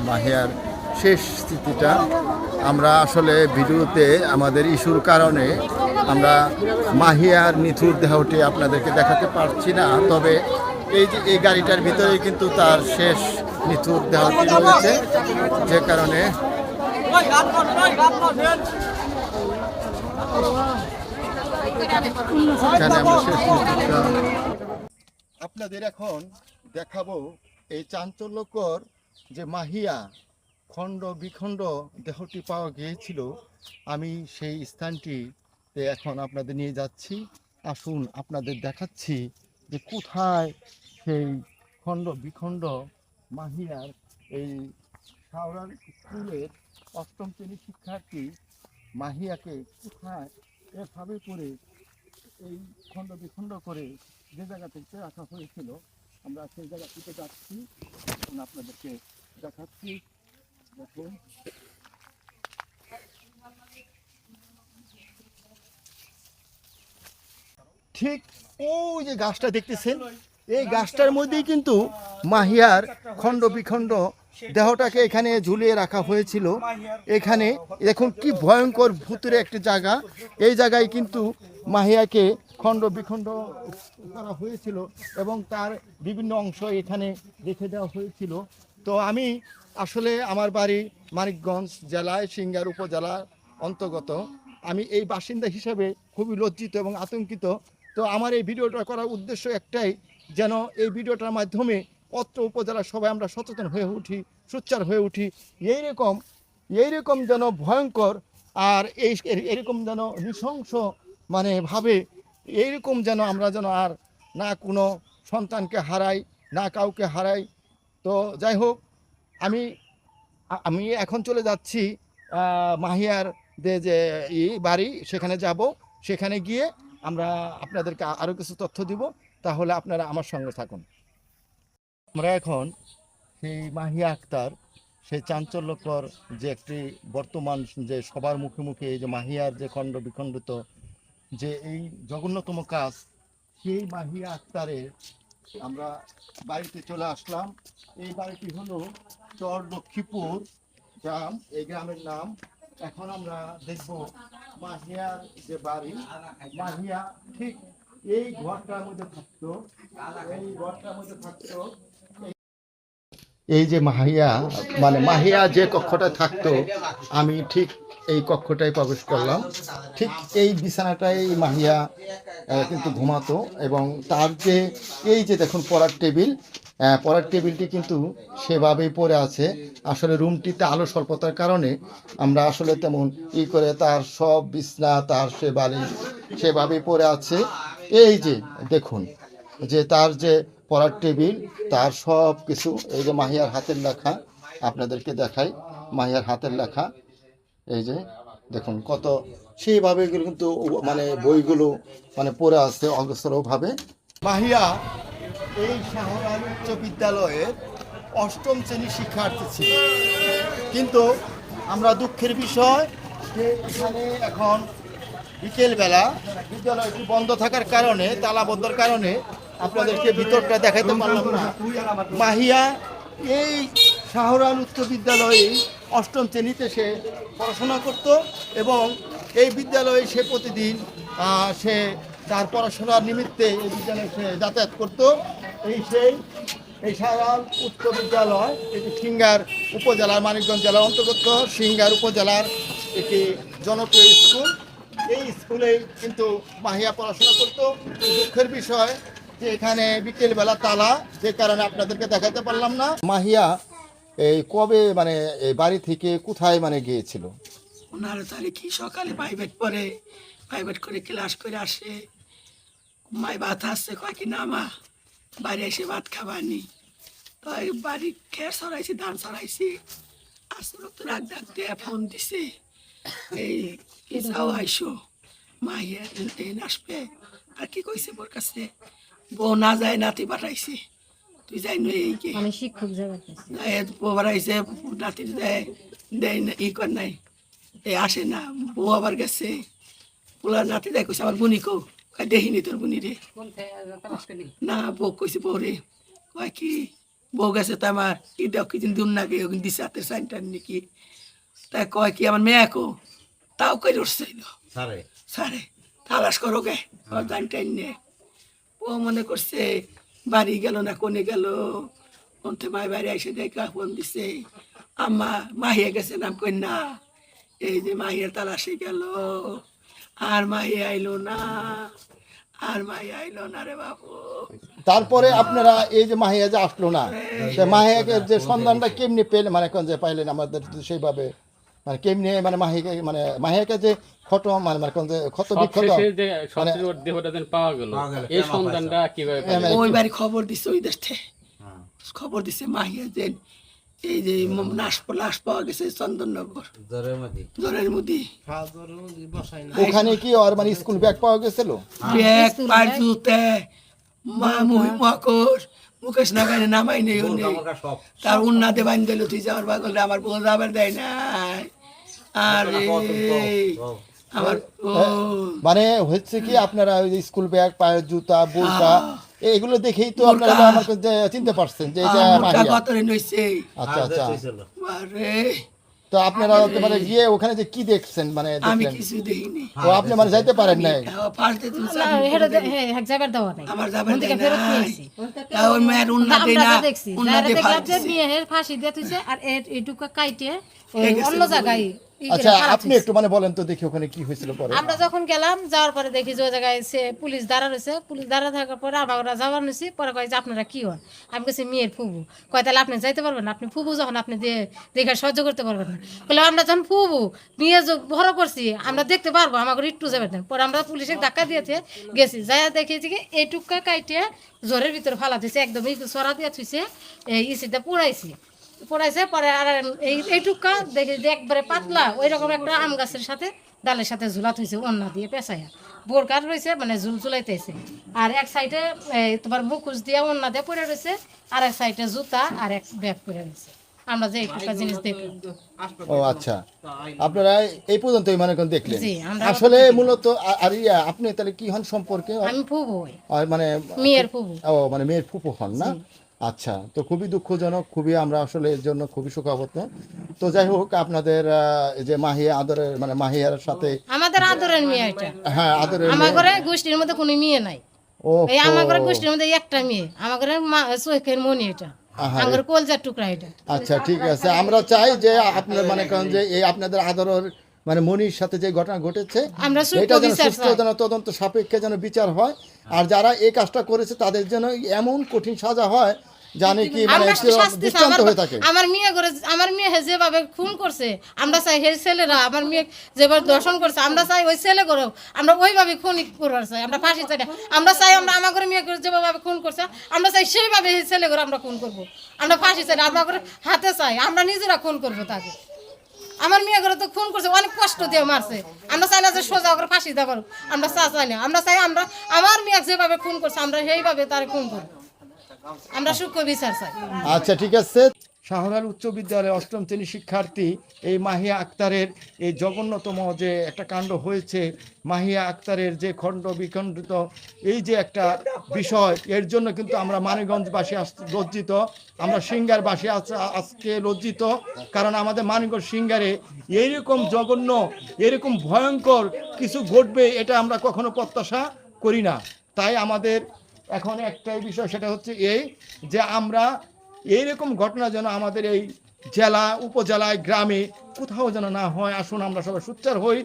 মাহিয়ার শেষ স্থিতিটা আমরা আসলে ভিডিওতে আমাদের ইস্যুর কারণে আমরা মাহিয়ার নিথুর দেহটি আপনাদেরকে দেখাতে পারছি না, তবে এই যে এই গাড়িটার ভিতরে কিন্তু তার শেষ নিথুর দেহটি রয়েছে, যে কারণে আপনাদের এখন দেখাবো এই চাঞ্চল্যকর যে মাহিয়া খণ্ড বিখণ্ড দেহটি পাওয়া গিয়েছিল। আমি সেই স্থানটিতে এখন আপনাদের নিয়ে যাচ্ছি। আসুন আপনাদের দেখাচ্ছি যে কোথায় সেই খণ্ড বিখণ্ড মাহিয়ার এই শাওরার স্কুলের অষ্টম শ্রেণীর শিক্ষার্থী মাহিয়াকে কোথায় এভাবে করে এই খণ্ড বিখণ্ড করে যে জায়গা থেকে রাখা হয়েছিল, আমরা সেই জায়গাটিতে যাচ্ছি, আপনাদেরকে দেখাচ্ছি। দেখুন, ঠিক ওই যে গাছটা দেখতেছেন, এই গাছটার মধ্যেই কিন্তু মাহিয়ার খণ্ড বিখণ্ড দেহটাকে এখানে ঝুলিয়ে রাখা হয়েছিল। এখানে দেখুন কি ভয়ঙ্কর ভূতুরে একটি জায়গা। এই জায়গায় কিন্তু মাহিয়াকে খণ্ড বিখণ্ড করা হয়েছিল এবং তার বিভিন্ন অংশ এখানে রেখে দেওয়া হয়েছিল। তো আমি আসলে আমার বাড়ি মানিকগঞ্জ জেলায় সিংগার উপজেলার অন্তর্গত। আমি এই বাসিন্দা হিসেবে খুবই লজ্জিত এবং আতঙ্কিত। তো আমার এই ভিডিওটা করার উদ্দেশ্য একটাই, যেন এই ভিডিওটার মাধ্যমে অত্র উপজেলার সবাই আমরা সচেতন হয়ে উঠি, সোচ্চার হয়ে উঠি। এইরকম যেন ভয়ঙ্কর আর এরকম যেন নৃশংস ভাবে এইরকম যেন আমরা যেন আর না কোনো সন্তানকে হারাই, না কাউকে হারাই। তো যাই হোক, আমি এখন চলে যাচ্ছি মাহিয়ার যে বাড়ি, সেখানে যাব। সেখানে গিয়ে আমরা আপনাদেরকে আরও কিছু তথ্য দিব, তাহলে আপনারা আমার সঙ্গে থাকুন। আমরা এখন সেই মাহিয়া আক্তার, সেই চাঞ্চল্যকর যে একটি বর্তমান যে সবার মুখে মুখে এই যে মাহিয়ার যে খণ্ড বিখণ্ডিত যে এই জঘন্যতম কাজ, সেই মাহিয়া আক্তারের আমরা বাড়িতে চলে আসলাম। এই বাড়িটি হলো চর লক্ষ্মীপুর গ্রাম, এই গ্রামের নাম। এখন আমরা দেখব মাহিয়ার যে বাড়ি, মাহিয়া ঠিক এই ঘরটার মধ্যে থাকতো, এই ঘরটার মধ্যে থাকতো। এই যে মাহিয়া যে কক্ষটা থাকতো, আমি ঠিক এই কক্ষটায় প্রবেশ করলাম। ঠিক এই বিছানাটাই মাহিয়া কিন্তু ঘুমাতো এবং তার যে এই যে দেখুন পড়ার টেবিলটি কিন্তু সেভাবেই পড়ে আছে। আসলে রুমটিতে আলো স্বল্পতার কারণে আমরা আসলে তেমন করে তার সব বিছনা তার সে বালিশ সেভাবেই পড়ে আছে। এই যে দেখুন যে তার যে পড়ার টেবিল, তার সব কিছু, এই যে মাহিয়ার হাতের লেখা, আপনাদেরকে দেখাই মাহিয়ার হাতের লেখা। এই যে দেখুন কত সেইভাবে কিন্তু বইগুলো পড়ে আছে অগ্রসরভাবে। মাহিয়া এই শাহরান উচ্চ বিদ্যালয়ের অষ্টম শ্রেণীর শিক্ষার্থী ছিল, কিন্তু আমরা দুঃখের বিষয় যে এখানে এখন বিকেলবেলা বিদ্যালয়টি বন্ধ থাকার কারণে, তালাবদ্ধর কারণে আপনাদেরকে ভিতরটা দেখাতে পারলাম না। মাহিয়া এই শাহরান উচ্চ বিদ্যালয়ে অষ্টম শ্রেণীতে সে পড়াশোনা করত এবং এই বিদ্যালয়ে সে প্রতিদিন সে তার পড়াশোনার নিমিত্তে এই বিদ্যালয়ে সে যাতায়াত করত। এই শাহরান উচ্চ বিদ্যালয় এটি সিংগার উপজেলার মানিকগঞ্জ জেলার অন্তর্গত সিংগার উপজেলার একটি জনপ্রিয় স্কুল। এই স্কুলে কিন্তু মাহিয়া পড়াশোনা করত। দুঃখের বিষয় যে এখানে বিকেলবেলা তালা, যে কারণে আপনাদেরকে দেখাতে পারলাম না। মাহিয়া এই কবে এই বাড়ি থেকে কোথায় গিয়েছিল? 15 তারিখে সকালে প্রাইভেট করে ক্লাস করে আসে। মাই ভাত আসছে, কয় কি না মা বাড়ি এসে ভাত খাবানি। তো বাড়ি খেয়ে সরাইছি, ধান সরাইছি, আসলো তো রাখ ডাক দিয়ে ফোন দিছে, এই যাও আইসো মাহিয়া আসবে। আর কি কইছে বোর কাছে, বউ না যায় নাতি পাঠাইছি। তুই যাই নই এই কে আমি শিক্ষক জায়গা পোবার আইসে নাতির দেয় দেয় না ই কর নাই এই আসে না বউ আবার গেছে পোলার নাতি দেয় কইছে আমার বুনি কো কয় দেখিনি তোর বুনি রে না বউ কইছে বউ রে কয় কি বউ গেছে তো আমার কি দেখ কিছুদিন দূর নাকি ওখানে দিছে হাতের সাইনটার নাকি তাই কয় কি আমার মেয়ে কো তাও কই উঠছিল সারে তালাশ করো গে জান টাইন নে ও মনে করছে বাড়ি গেল না কোনে গেল অন্তে মাই বাড়ি এসে দেখা ফোন দিছে আম্মা মাহিয়া গেছে নাম কই না এই যে মাহিয়ার তালাশে গেল আর মাহিয়া আইলো না আর মাহিয়া আইলো না রে বাবু তারপরে আপনারা এই যে মাহিয়া যে আসলো না, সে মাহিয়াকে যে সন্ধানটা কেমনি পেলে মানে কোন যে পাইলেন আমাদের সেইভাবে মানে কেমনি মানে মাহিয়াকে মানে মাহিয়াকে যে ক্ষত মানে মানে কোন যে ক্ষত বিক্ষত সবশেষে যে সবশেষে ওর দেহটা যেন পাওয়া গেল এই সন্ধানটা কিভাবে পাইলেন? ওই বাড়ি খবর দিছে ওই দেশ থেকে খবর দিছে মাহিয়া যে এই যে লাশ পাওয়া গেছে চন্দননগর জ্বরের মধ্যে ওখানে কি আর মানে স্কুল ব্যাগ পাওয়া গেছিল? ব্যাগ পার জুতে মা মকর মুকেশ নাগানে নামাই নেই ওনে তার উন্নাতে বান দিল তুই যাওয়ার পাগল আমার বউ যাবার দেয় না আরে আমার মানে হচ্ছে কি আপনারা ওই যে স্কুল ব্যাগ পায়ের জুতা বোরকা এগুলো দেখেই তো আপনারা আমার কাছে চিনতে পারছেন যে এটা মাহিয়া। গতরে নইছে আচ্ছা আচ্ছা, আরে তো আপনারা মানে গিয়ে ওখানে যে কি দেখছেন মানে আমি দেখলেন কিছু দেখিনি ও আপনি মানে যাইতে পারেন নাই? ফার্স্টে তুই যাবার দেওয়া নাই আমার যাবার থেকে দেয় ফেরত নাই নিয়েছি ওই মেয়ের উন্না দেয় না আমরা দেখছি উন্না যারা দিয়ে দেখলাম যে ফাঁসি মেয়ের ফাঁসি দিয়ে তুইছে আর এইটুকু কাইটে ওই অন্য জায়গায় আচ্ছা আপনি একটু মানে বলেন তো দেখি ওখানে কি হয়েছিল পরে। আমরা যখন গেলাম যাওয়ার পরে দেখি যে ওই জায়গায় সে পুলিশ দাঁড়া রয়েছে পুলিশ দাঁড়া থাকার পরে আমরা যাওয়ার নিছি পরে কয় যে আপনারা কি হন আমি কাছে মেয়ের ফুবু কয় তাহলে আপনি যাইতে পারবেন না আপনি ফুবু যখন আপনি দেখে সহ্য করতে পারবেন না বলে আমরা যখন ফুবু মেয়ে বড় করছি আমরা দেখতে পারবো আমাকে একটু যাবেন দেন পরে আমরা পুলিশে ধাক্কা দিয়েছে গেছি যাই দেখেছি কি এইটুকা কাইটে জ্বরের ভিতরে ফালা দিয়েছে একদম সরা দিয়ে থুইছে এই ইসিটা পুড়াইছি পড়াইছে পরে আর এইটুকা দেখি যে একবারে পাতলা ওই রকম একটা আম গাছের সাথে ডালের সাথে ঝুলা থইছে অন্য দিয়ে পেঁচাইয়া বোরকার রয়েছে মানে ঝুল ঝুলাইতেছে আর এক সাইডে তোমার মুখোশ দিয়ে অন্য দিয়ে পড়ে রয়েছে আর এক সাইডে জুতা আর এক ব্যাগ পড়ে রয়েছে আমরা যে এইটুকা জিনিস দেখলাম। ও আচ্ছা, আপনারা এই পর্যন্তই মানে কোন দেখলেন? জি, আমরা আসলে মূলত আর আপনি তাহলে কি হন সম্পর্কে? আমি ফুবু হই আর মানে মেয়ের ফুবু। ও মানে মেয়ের ফুফু হন না? আচ্ছা, তো খুবই দুঃখজনক, খুবই আমরা আসলে এর জন্য খুবই শোকাহত। তো যাই হোক আপনাদের এই যে মাহিয়া আদরের মানে মাহিয়ার সাথে আমাদের আদরের মেয়ে এটা হ্যাঁ আদরের আমার ঘরে গোষ্ঠীর মধ্যে কোনো মেয়ে নাই ও এই আমার ঘরে গোষ্ঠীর মধ্যে একটা মেয়ে আমার ঘরে চোখের মনি এটা আমার কলজার টুকরা এটা। আচ্ছা ঠিক আছে, আমরা চাই যে আপনার মানে কারণ যে এই আপনাদের আদরের মানে মনির সাথে যে ঘটনা ঘটেছে আমরা এটা যেন সুস্থ যেন তদন্ত সাপেক্ষে যেন বিচার হয়, আর যারা এই কাজটা করেছে তাদের জন্য এমন কঠিন সাজা হয় জানে কি মানে দৃষ্টান্ত হয়ে থাকে। আমার মেয়ে যেভাবে খুন করছে আমরা চাই সেই ছেলেরা আমার মেয়ে যেভাবে দর্শন করছে আমরা চাই ওই ছেলে করো আমরা ওইভাবে খুন করবার চাই আমরা ফাঁসি চাই না। আমরা চাই আমরা আমার মেয়ে যেভাবে খুন করছে আমরা চাই সেইভাবে সেই ছেলে করে আমরা খুন করবো আমরা ফাঁসি চাই না আমরা হাতে চাই আমরা নিজেরা খুন করবো তাকে। আমার মেয়ে করে তো খুন করছে অনেক কষ্ট দিয়ে মারছে আমরা চাই না যে সোজা করে ফাঁসি দেওয়ার আমরা চাই না আমরা চাই আমরা আমার মেয়ে যেভাবে খুন করছে আমরা সেইভাবে তার খুন করবো আমরা সূক্ষ্ম বিচার চাই। আচ্ছা ঠিক আছে। শাহরাল উচ্চ বিদ্যালয়ে অষ্টম শ্রেণীর শিক্ষার্থী এই মাহিয়া আক্তারের এই জঘন্যতম যে একটা কাণ্ড হয়েছে, মাহিয়া আক্তারের যে খণ্ড বিখণ্ডিত এই যে একটা বিষয়, এর জন্য কিন্তু আমরা মানিকগঞ্জবাসী লজ্জিত, আমরা সিঙ্গারবাসী আজকে লজ্জিত, কারণ আমাদের মানিকগঞ্জ সিঙ্গারে এইরকম জঘন্য এরকম ভয়ঙ্কর কিছু ঘটবে এটা আমরা কখনো প্রত্যাশা করি না। তাই আমাদের এখন একটাই বিষয়, সেটা হচ্ছে এই যে আমরা এইরকম ঘটনা যেন আমাদের এই জেলা উপজেলায় গ্রামে কোথাও যেন না হয়। আসুন আমরা সবাই সোচ্চার হই।